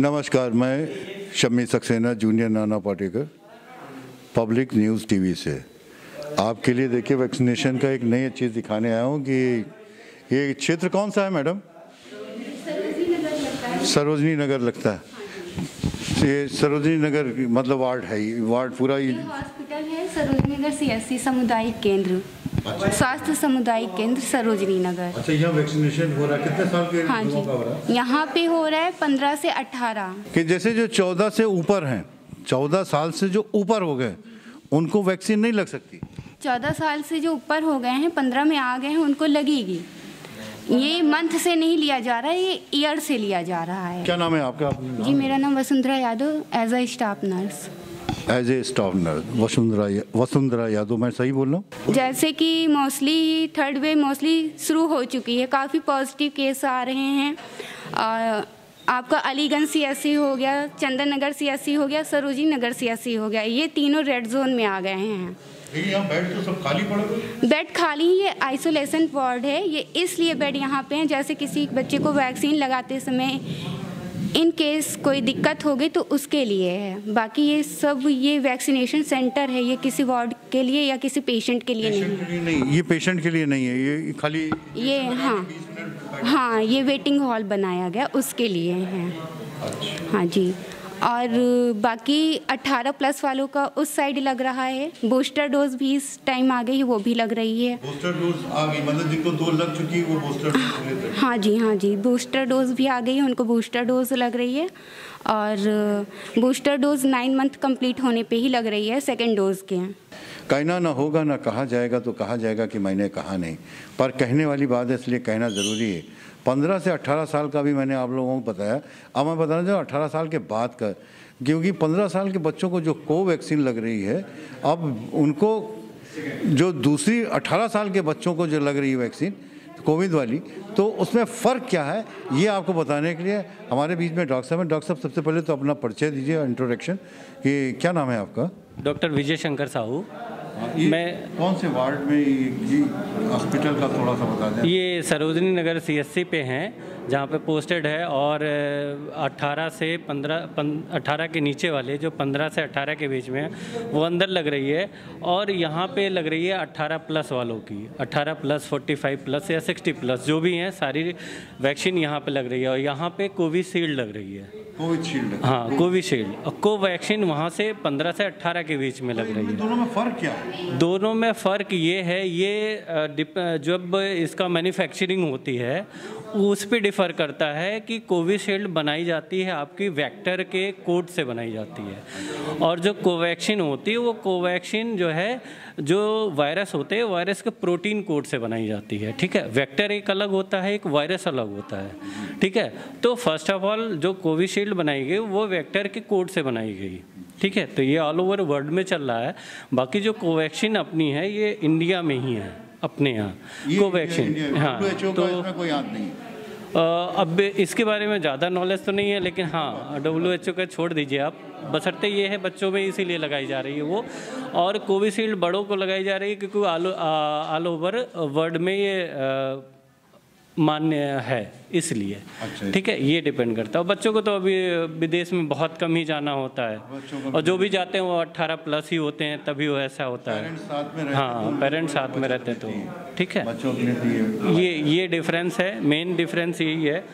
नमस्कार, मैं Shammi Saxena junior Nana Patekar public news TV से आपके लिए देखिए वैक्सीनेशन का एक नई चीज़ दिखाने आया हूँ कि ये क्षेत्र कौन सा है मैडम? सरोजनी नगर लगता है। ये सरोजनी नगर मतलब वार्ड है, वार्ड पूरा ही हॉस्पिटल है। सरोजनी नगर CSC सामुदायिक केंद्र, स्वास्थ्य सामुदायिक केंद्र सरोजनी नगर। अच्छा, यहाँ वैक्सीनेशन हो रहा है? कितने साल के लोगों का हो रहा है? यहाँ पे हो रहा है 15 से 18 कि जैसे जो 14 से ऊपर हैं, 14 साल से जो ऊपर हो गए उनको वैक्सीन नहीं लग सकती? 14 साल से जो ऊपर हो गए हैं, 15 में आ गए हैं, उनको लगेगी। ये मंथ से नहीं लिया जा रहा है, ये ईयर से लिया जा रहा है। क्या नाम है आपका? जी, मेरा नाम Vasundhara Yadav, as a staff nurse. As a staff nurse Vasundhara Yadav, मैं सही बोल रहा हूँ? जैसे कि मोस्टली थर्ड वेव मोस्टली शुरू हो चुकी है, काफ़ी पॉजिटिव केस आ रहे हैं। आपका अलीगंज CSC हो गया, चंदन नगर CSC हो गया, सरोजनी नगर CSC हो गया, ये तीनों रेड जोन में आ गए हैं। यहाँ बेड तो सब खाली पड़े हुए? बेड खाली, ये आइसोलेशन वार्ड है। ये इसलिए बेड यहाँ पे हैं, जैसे किसी बच्चे को वैक्सीन लगाते समय इन केस कोई दिक्कत हो गई तो उसके लिए है। बाकी ये सब ये वैक्सीनेशन सेंटर है, ये किसी वार्ड के लिए या किसी पेशेंट के लिए नहीं। ये पेशेंट के लिए नहीं है, ये खाली ये हाँ, ये वेटिंग हॉल बनाया गया उसके लिए है। हाँ जी। और बाकी 18+ वालों का उस साइड लग रहा है। बूस्टर डोज भी इस टाइम आ गई है, वो भी लग रही है। बूस्टर डोज आ गई मतलब जिनको 2 लग चुकी है वो बूस्टर डोज लेते हैं? हाँ जी, बूस्टर डोज भी आ गई है, उनको बूस्टर डोज लग रही है। और बूस्टर डोज 9 मंथ कंप्लीट होने पे ही लग रही है, सेकेंड डोज के। कहना ना होगा ना कहा जाएगा तो कहा जाएगा कि मैंने कहा नहीं, पर कहने वाली बात है इसलिए कहना ज़रूरी है। 15 से 18 साल का भी मैंने आप लोगों को बताया। अब मैं बताना चाहूँ 18 साल के बाद का, क्योंकि 15 साल के बच्चों को जो कोवैक्सीन लग रही है, अब उनको जो दूसरी 18 साल के बच्चों को जो लग रही है वैक्सीन कोविड वाली, तो उसमें फ़र्क क्या है ये आपको बताने के लिए हमारे बीच में डॉक्टर साहब हैं। डॉक्टर साहब, सबसे पहले तो अपना परिचय दीजिए, इंट्रोडक्शन, कि क्या नाम है आपका? डॉक्टर विजय शंकर साहू। मैं कौन से वार्ड में ये हॉस्पिटल का थोड़ा सा बता दें? ये सरोजनी नगर CSC पे हैं, जहाँ पे पोस्टेड है। और 18 के नीचे वाले जो 15 से 18 के बीच में है वो अंदर लग रही है। और यहाँ पे लग रही है 18+ वालों की, 18+, 45+ या 60+ जो भी हैं, सारी वैक्सीन यहाँ पे लग रही है। और यहाँ पे कोविशील्ड लग रही है। कोविशील्ड? हाँ, कोविशील्ड। और कोवैक्सीन वहाँ से 15 से 18 के बीच में लग रही है। दोनों में फ़र्क क्या है? दोनों में फ़र्क ये है, ये जब इसका मैन्युफैक्चरिंग होती है उस पे डिफ़र करता है कि कोविशील्ड बनाई जाती है आपकी वेक्टर के कोड से बनाई जाती है। और जो कोवैक्सीन होती है वो कोवैक्सीन जो है, जो वायरस होते हैं वायरस के प्रोटीन कोड से बनाई जाती है। ठीक है, वेक्टर एक अलग होता है, एक वायरस अलग होता है। ठीक है, तो फर्स्ट ऑफ ऑल जो कोविशील्ड बनाई गई वो वेक्टर के कोड से बनाई गई। ठीक है, तो ये ऑल ओवर वर्ल्ड में चल रहा है। बाकी जो कोवैक्सीन अपनी है ये इंडिया में ही है, अपने यहाँ कोवैक्सीन। हाँ, तो इसमें कोई याद नहीं। अब इसके बारे में ज़्यादा नॉलेज तो नहीं है, लेकिन हाँ WHO का छोड़ दीजिए आप, बशर्ते ये है बच्चों में इसीलिए लगाई जा रही है वो। और कोविशील्ड बड़ों को लगाई जा रही है क्योंकि ऑल ओवर वर्ल्ड में ये मान्य है, इसलिए। अच्छा, ठीक है, ये डिपेंड करता है। बच्चों को तो अभी विदेश में बहुत कम ही जाना होता है, और जो भी जाते हैं वो 18+ ही होते हैं, तभी वो ऐसा होता है। हाँ, पेरेंट्स साथ में रहते हैं तो ठीक है। ये डिफरेंस है, मेन डिफरेंस यही है।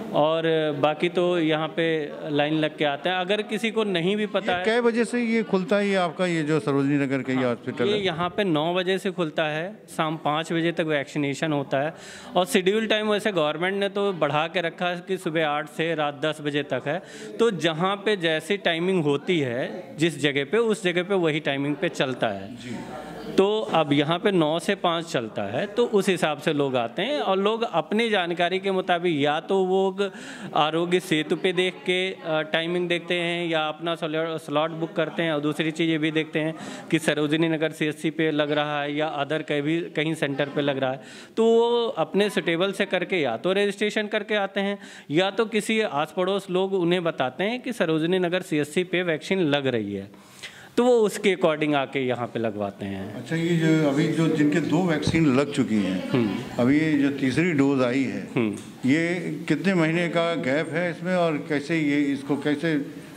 और बाकी तो यहाँ पे लाइन लग के आते हैं। अगर किसी को नहीं भी पता है कै बजे से ये खुलता है, ये आपका ये जो सरोजनी नगर का ये हॉस्पिटल ये है? यहाँ पे 9 बजे से खुलता है, शाम 5 बजे तक वैक्सीनेशन होता है। और शेड्यूल टाइम वैसे गवर्नमेंट ने तो बढ़ा के रखा है कि सुबह 8 से रात 10 बजे तक है। तो जहाँ पे जैसी टाइमिंग होती है जिस जगह पे, उस जगह पे वही टाइमिंग पे चलता है जी। तो अब यहाँ पे 9 से 5 चलता है, तो उस हिसाब से लोग आते हैं। और लोग अपनी जानकारी के मुताबिक या तो वो आरोग्य सेतु पे देख के टाइमिंग देखते हैं, या अपना स्लॉट बुक करते हैं। और दूसरी चीज़ ये भी देखते हैं कि सरोजनी नगर CSC पे लग रहा है या अदर कहीं सेंटर पे लग रहा है, तो वो अपने सुटेबल से करके या तो रजिस्ट्रेशन करके आते हैं, या तो किसी आस पड़ोस लोग उन्हें बताते हैं कि सरोजनी नगर CSC पे वैक्सीन लग रही है। तो वो उसके अकॉर्डिंग आके यहाँ पे लगवाते हैं। अच्छा, ये जो अभी जो जिनके 2 वैक्सीन लग चुकी हैं, अभी ये जो तीसरी डोज आई है, ये कितने महीने का गैप है इसमें, और कैसे ये इसको कैसे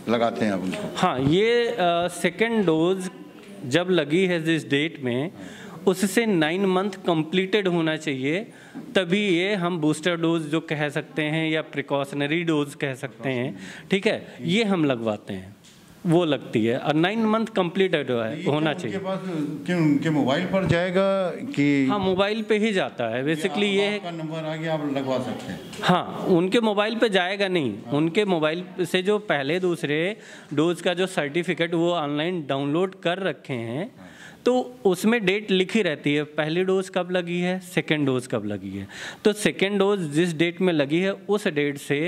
लगाते हैं आप उनको? हाँ, ये सेकेंड डोज जब लगी है जिस डेट में, उससे 9 मंथ कंप्लीटेड होना चाहिए, तभी ये हम बूस्टर डोज जो कह सकते हैं या प्रिकॉशनरी डोज कह सकते हैं, ठीक है, ये हम लगवाते हैं, वो लगती है, और 9 मंथ कंप्लीटेड होना चाहिए। उनके पास उनके मोबाइल पर जाएगा कि? हाँ, मोबाइल पे ही जाता है बेसिकली। ये आपका नंबर आ गया, आप लगवा सकते हैं? हाँ, उनके मोबाइल पे जाएगा नहीं, उनके मोबाइल से जो पहले दूसरे डोज का जो सर्टिफिकेट वो ऑनलाइन डाउनलोड कर रखे हैं, तो उसमें डेट लिखी रहती है, पहली डोज कब लगी है, सेकेंड डोज कब लगी है। तो सेकेंड डोज जिस डेट में लगी है उस डेट से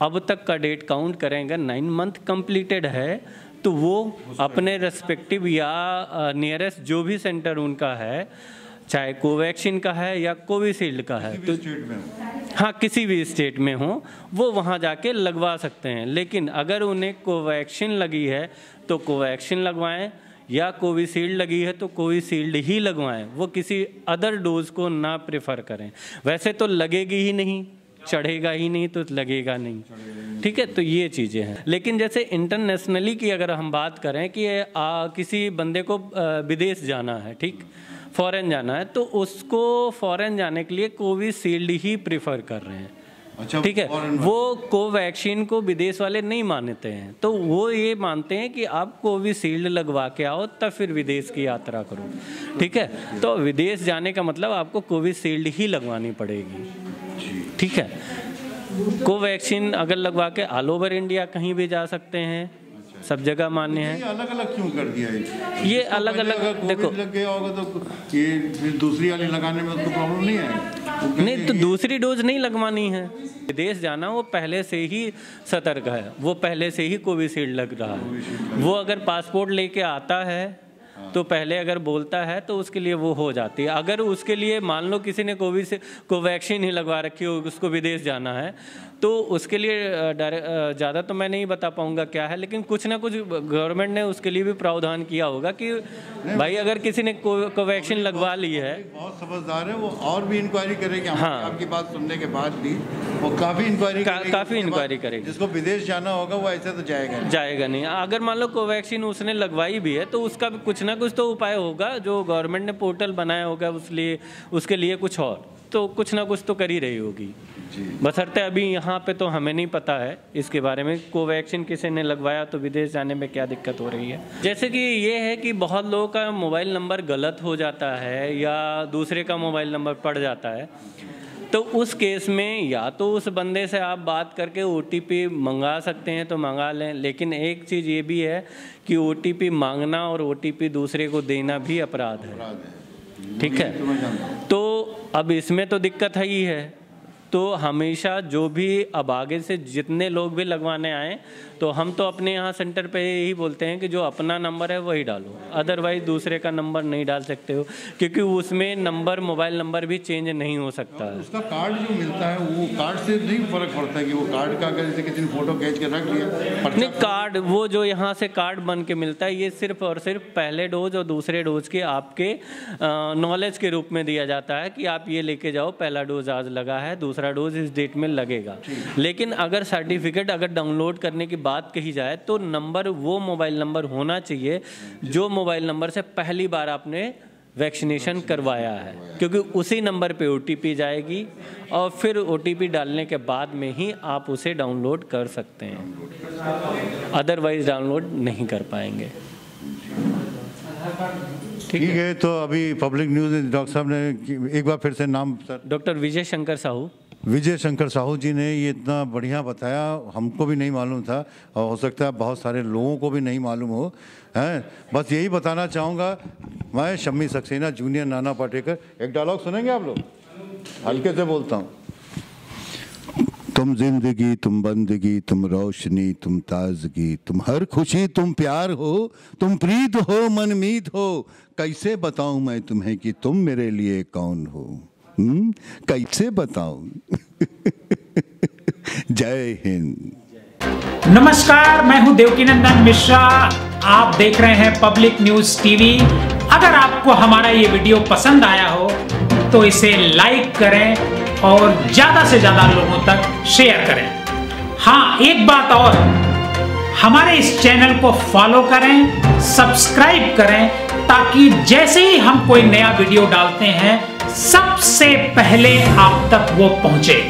अब तक का डेट काउंट करेंगे, 9 मंथ कंप्लीटेड है, तो वो अपने रेस्पेक्टिव या नियरेस्ट जो भी सेंटर उनका है, चाहे कोवैक्सीन का है या कोविशील्ड का है, तो हाँ किसी भी स्टेट में हो, वो वहाँ जाके लगवा सकते हैं। लेकिन अगर उन्हें कोवैक्सीन लगी है तो कोवैक्सीन लगवाएं, या कोविशील्ड लगी है तो कोविशील्ड ही लगवाएं, वो किसी अदर डोज को ना प्रेफर करें। वैसे तो लगेगी ही नहीं, चढ़ेगा ही नहीं तो लगेगा नहीं, ठीक है। तो ये चीज़ें हैं। लेकिन जैसे इंटरनेशनली की अगर हम बात करें कि किसी बंदे को विदेश जाना है, ठीक, फॉरेन जाना है, तो उसको फॉरेन जाने के लिए कोविशील्ड ही प्रेफर कर रहे हैं, अच्छा, ठीक है। वो कोवैक्सीन को विदेश वाले नहीं मानते हैं, तो वो ये मानते हैं कि आप कोविशील्ड लगवा के आओ तब फिर विदेश की यात्रा करो, ठीक है। तो विदेश जाने का मतलब आपको कोविशील्ड ही लगवानी पड़ेगी, ठीक है। कोवैक्सीन अगर लगवा के ऑल ओवर इंडिया कहीं भी जा सकते हैं, सब जगह मान्य है। ये अलग अलग क्यों कर दिया है? ये अलग अलग देखो, लग गया होगा तो ये फिर दूसरी वाली लगाने में उसको प्रॉब्लम नहीं है? नहीं, तो दूसरी डोज नहीं लगवानी है। विदेश जाना वो पहले से ही सतर्क है, वो पहले से ही कोविशील्ड लग रहा है। वो अगर पासपोर्ट लेके आता है तो पहले अगर बोलता है तो उसके लिए वो हो जाती है। अगर उसके लिए मान लो किसी ने कोवैक्सीन ही लगवा रखी हो, उसको विदेश जाना है, तो उसके लिए ज़्यादा तो मैं नहीं बता पाऊंगा क्या है, लेकिन कुछ ना कुछ गवर्नमेंट ने उसके लिए भी प्रावधान किया होगा कि भाई अगर किसी ने कोवैक्सीन लगवा ली है, बहुत समझदार है वो, और भी इंक्वायरी करेगी। हाँ, आपकी बात सुनने के बाद भी वो काफ़ी इंक्वायरी करेगी। जिसको विदेश जाना होगा वो ऐसे तो जाएगा नहीं। अगर मान लो कोवैक्सीन उसने लगवाई भी है तो उसका भी कुछ ना कुछ तो उपाय होगा, जो गवर्नमेंट ने पोर्टल बनाया होगा उसके लिए कुछ और तो कुछ ना कुछ तो कर ही रही होगी। बशर्ते अभी यहाँ पे तो हमें नहीं पता है इसके बारे में, कोवैक्सीन किसी ने लगवाया तो विदेश जाने में क्या दिक्कत हो रही है। जैसे कि ये है कि बहुत लोगों का मोबाइल नंबर गलत हो जाता है या दूसरे का मोबाइल नंबर पड़ जाता है, तो उस केस में या तो उस बंदे से आप बात करके OTP मंगा सकते हैं तो मंगा लें, लेकिन एक चीज़ ये भी है कि OTP मांगना और OTP दूसरे को देना भी अपराध है, ठीक है। तो अब इसमें तो दिक्कत है ही है, तो हमेशा जो भी अब आगे से जितने लोग भी लगवाने आए तो हम तो अपने यहाँ सेंटर पे यही बोलते हैं कि जो अपना नंबर है वही डालो, अदरवाइज दूसरे का नंबर नहीं डाल सकते हो, क्योंकि उसमें नंबर मोबाइल नंबर भी चेंज नहीं हो सकता है। उसका कार्ड जो मिलता है वो कार्ड से नहीं फर्क पड़ता है कि वो कार्ड का अगर जैसे किसी ने फोटो खींच के रख लिया, नहीं, कार्ड वो जो यहाँ से कार्ड बन के मिलता है, ये सिर्फ और सिर्फ पहले डोज और दूसरे डोज के आपके नॉलेज के रूप में दिया जाता है कि आप ये लेके जाओ, पहला डोज आज लगा है, दूसरा डोज इस डेट में लगेगा। लेकिन अगर सर्टिफिकेट अगर डाउनलोड करने की बात कही जाए तो नंबर वो मोबाइल नंबर होना चाहिए जो मोबाइल नंबर से पहली बार आपने वैक्सीनेशन करवाया है, क्योंकि उसी नंबर पे OTP जाएगी और फिर OTP डालने के बाद में ही आप उसे डाउनलोड कर सकते हैं, अदरवाइज डाउनलोड नहीं कर पाएंगे। ठीक है, तो अभी पब्लिक न्यूज़ डॉक्टर साहब ने एक बार फिर से नाम सर, डॉक्टर विजय शंकर साहू। विजय शंकर साहू जी ने ये इतना बढ़िया बताया, हमको भी नहीं मालूम था और हो सकता है बहुत सारे लोगों को भी नहीं मालूम हो, हैं। बस यही बताना चाहूँगा, मैं शम्मी सक्सेना जूनियर नाना पाटेकर, एक डायलॉग सुनेंगे आप लोग, हल्के से बोलता हूँ। तुम जिंदगी, तुम बंदगी, तुम रोशनी, तुम ताजगी, तुम हर खुशी, तुम प्यार हो, तुम प्रीत हो, मनमीत हो, कैसे बताऊं मैं तुम्हें कि तुम मेरे लिए कौन हो, कैसे बताऊं। जय हिंद। नमस्कार, मैं हूं देवकीनंदन मिश्रा। आप देख रहे हैं पब्लिक न्यूज टीवी। अगर आपको हमारा ये वीडियो पसंद आया हो तो इसे लाइक करें और ज्यादा से ज्यादा लोगों तक शेयर करें। हाँ, एक बात और, हमारे इस चैनल को फॉलो करें, सब्सक्राइब करें, ताकि जैसे ही हम कोई नया वीडियो डालते हैं सबसे पहले आप तक वो पहुंचे।